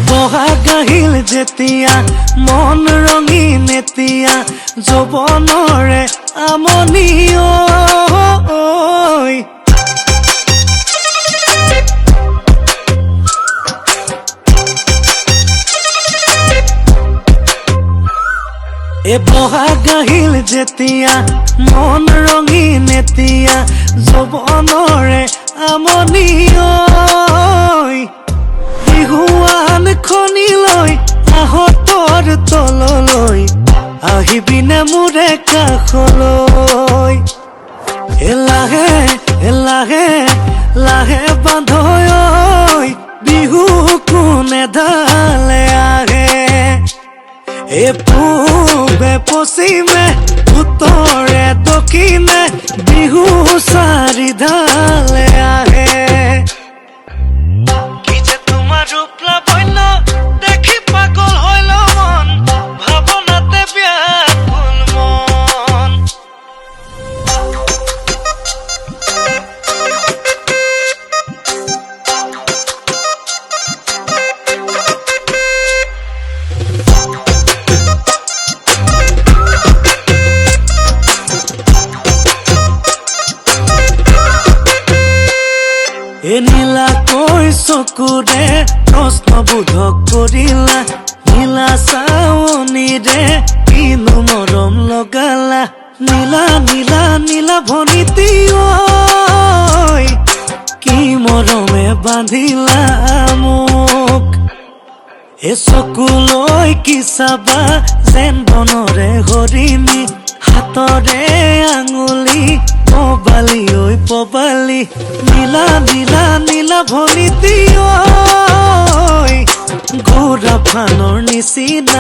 বহাগ আহিল যেতিয়া মন ৰঙীন এতিয়া যৌৱনৰে আমনি বহাগ আহিল যেতিয়া মন ৰঙীন এতিয়া যৌৱনৰে আমনি বিহুৱান খনিলৈ আহতৰ তললৈ আহিবিনে মোৰে কাষলৈ লাহে লাহে লাহে বান্ধৈ বিহু কোনে ঢালে আহে পূবে পশ্চিমে উত্তৰে দক্ষিণে বিহু চাৰি ঢালে আহে নীলাকৈ চকুৰে প্ৰশ্নবোধক কৰিলা নীলা চাৱনীৰে কিনো মৰম লগালা নীলা নীলা নীলা ভনিতী কি মৰমে বান্ধিলা মোক চকুলৈ কি চাবা যেন বনৰে হৰিণী হাতৰে আঙুলি পবালি পবালি নীলা নীলা নীলা ভনিতী ঘোঁৰা ফানৰ নিচিনা